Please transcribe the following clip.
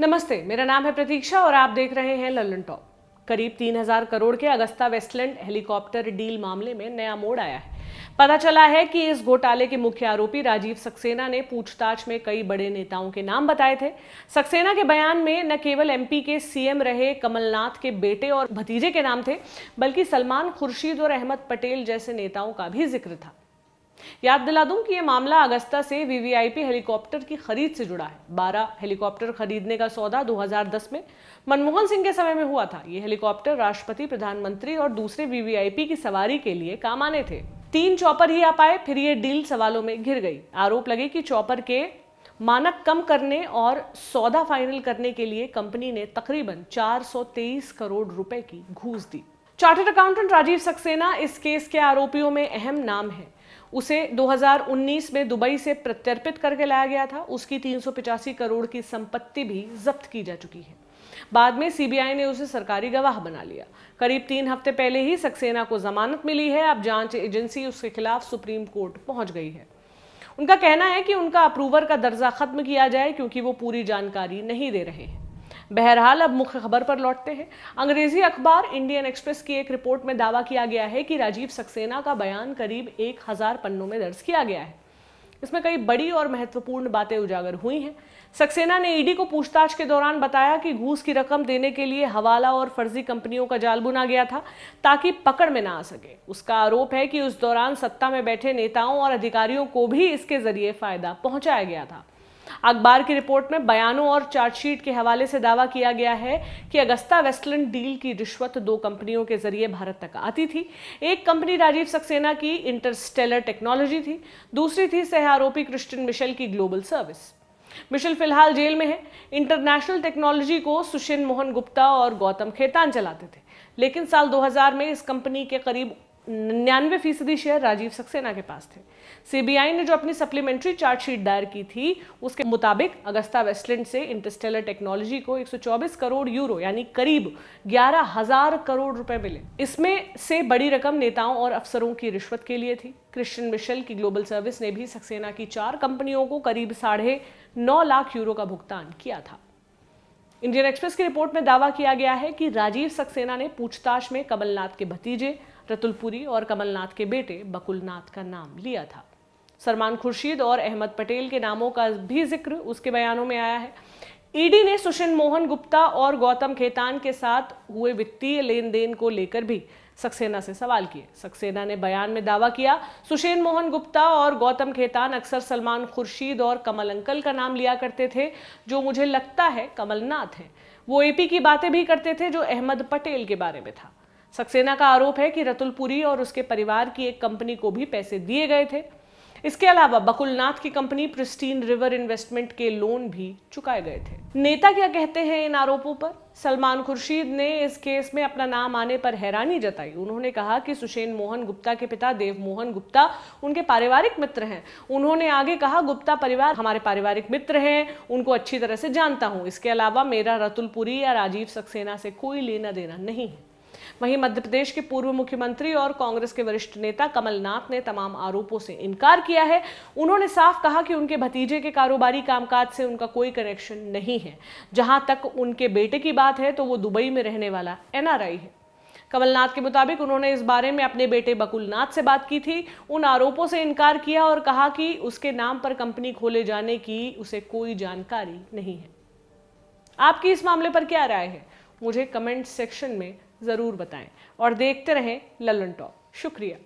नमस्ते, मेरा नाम है प्रतीक्षा और आप देख रहे हैं लल्लन टॉप। करीब 3000 करोड़ के अगस्ता वेस्टलैंड हेलीकॉप्टर डील मामले में नया मोड़ आया है। पता चला है कि इस घोटाले के मुख्य आरोपी राजीव सक्सेना ने पूछताछ में कई बड़े नेताओं के नाम बताए थे। सक्सेना के बयान में न केवल एमपी के सीएम रहे कमलनाथ के बेटे और भतीजे के नाम थे, बल्कि सलमान खुर्शीद और अहमद पटेल जैसे नेताओं का भी जिक्र था। याद दिला दूं कि यह मामला अगस्ता से वीवीआईपी हेलीकॉप्टर की खरीद से जुड़ा है। 12 हेलीकॉप्टर खरीदने का सौदा 2010 में मनमोहन सिंह के समय में हुआ था। ये हेलीकॉप्टर राष्ट्रपति, प्रधानमंत्री और दूसरे वीवीआईपी की सवारी के लिए काम आने थे। 3 चॉपर ही आ पाए, फिर ये डील सवालों में घिर गई। आरोप लगे कि चॉपर के मानक कम करने और सौदा फाइनल करने के लिए कंपनी ने तकरीबन 423 करोड़ रुपए की घूस दी। चार्टर्ड अकाउंटेंट राजीव सक्सेना इस केस के आरोपियों में अहम नाम है। उसे 2019 में दुबई से प्रत्यर्पित करके लाया गया था। उसकी 385 करोड़ की संपत्ति भी जब्त की जा चुकी है। बाद में सीबीआई ने उसे सरकारी गवाह बना लिया। करीब 3 हफ्ते पहले ही सक्सेना को जमानत मिली है। अब जांच एजेंसी उसके खिलाफ सुप्रीम कोर्ट पहुंच गई है। उनका कहना है कि उनका अप्रूवर का दर्जा खत्म किया जाए क्योंकि वो पूरी जानकारी नहीं दे रहे हैं। बहरहाल अब मुख्य खबर पर लौटते हैं। अंग्रेजी अखबार इंडियन एक्सप्रेस की एक रिपोर्ट में दावा किया गया है कि राजीव सक्सेना का बयान करीब 1000 पन्नों में दर्ज किया गया है। इसमें कई बड़ी और महत्वपूर्ण बातें उजागर हुई हैं। सक्सेना ने ईडी को पूछताछ के दौरान बताया कि घूस की रकम देने के लिए हवाला और फर्जी कंपनियों का जाल बुना गया था ताकि पकड़ में ना आ सके। उसका आरोप है कि उस दौरान सत्ता में बैठे नेताओं और अधिकारियों को भी इसके जरिए फायदा पहुंचाया गया था। अखबार की रिपोर्ट में बयानों और चार्जशीट के हवाले से दावा किया गया है कि अगस्ता वेस्टलैंड डील की रिश्वत 2 कंपनियों के जरिए भारत तक आती थी। एक कंपनी राजीव सक्सेना की इंटरस्टेलर टेक्नोलॉजी थी, दूसरी थी सह आरोपी क्रिस्टियन मिशेल की ग्लोबल सर्विस। मिशेल फिलहाल जेल में है। इंटरनेशनल टेक्नोलॉजी को सुषेन मोहन गुप्ता और गौतम खेतान चलाते थे, लेकिन साल 2000 में इस कंपनी के करीब 99% शेयर राजीव सक्सेना के पास थे। सीबीआई ने जो अपनी सप्लीमेंट्री चार्जशीट दायर की थी, उसके मुताबिक अगस्ता वेस्टलैंड से इंटरस्टेलर टेक्नोलॉजी को 124 करोड़ यूरो यानी करीब 11,000 करोड़ रुपए मिले। इसमें से बड़ी रकम नेताओं और अफसरों की रिश्वत के लिए थी। क्रिस्टियन मिशेल की ग्लोबल सर्विस ने भी सक्सेना की 4 कंपनियों को करीब 9.5 लाख यूरो का भुगतान किया था। इंडियन एक्सप्रेस की रिपोर्ट में दावा किया गया है कि राजीव सक्सेना ने पूछताछ में कमलनाथ के भतीजे रतुल पुरी और कमलनाथ के बेटे बकुलनाथ का नाम लिया था। सलमान खुर्शीद और अहमद पटेल के नामों का भी जिक्र उसके बयानों में आया है। ईडी ने सुषेन मोहन गुप्ता और गौतम खेतान के साथ हुए वित्तीय लेन देन को लेकर भी सक्सेना से सवाल किए। सक्सेना ने बयान में दावा किया, सुषेन मोहन गुप्ता और गौतम खेतान अक्सर सलमान खुर्शीद और कमल अंकल का नाम लिया करते थे, जो मुझे लगता है कमलनाथ हैं। वो एपी की बातें भी करते थे, जो अहमद पटेल के बारे में था। सक्सेना का आरोप है कि रतुल पुरी और उसके परिवार की एक कंपनी को भी पैसे दिए गए थे। इसके अलावा बकुलनाथ की कंपनी प्रिस्टीन रिवर इन्वेस्टमेंट के लोन भी चुकाए गए थे। नेता क्या कहते हैं इन आरोपों पर? सलमान खुर्शीद ने इस केस में अपना नाम आने पर हैरानी जताई। उन्होंने कहा कि सुषेन मोहन गुप्ता के पिता देव मोहन गुप्ता उनके पारिवारिक मित्र हैं। उन्होंने आगे कहा, गुप्ता परिवार हमारे पारिवारिक मित्र हैं, उनको अच्छी तरह से जानता हूं। इसके अलावा मेरा रतुल पुरी या राजीव सक्सेना से कोई लेना देना नहीं है। वहीं मध्य प्रदेश के पूर्व मुख्यमंत्री और कांग्रेस के वरिष्ठ नेता कमलनाथ ने तमाम आरोपों से इनकार किया है। उन्होंने साफ कहा कि उनके भतीजे के कारोबारी कामकाज से उनका कोई कनेक्शन नहीं है। जहां तक उनके बेटे की बात है तो वो दुबई में रहने वाला एनआरआई है। कमलनाथ के मुताबिक उन्होंने इस बारे में अपने बेटे बकुलनाथ से बात की थी, उन आरोपों से इनकार किया और कहा कि उसके नाम पर कंपनी खोले जाने की उसे कोई जानकारी नहीं है। आपकी इस मामले पर क्या राय है? मुझे कमेंट सेक्शन में जरूर बताएं और देखते रहें लल्लन टॉप। शुक्रिया।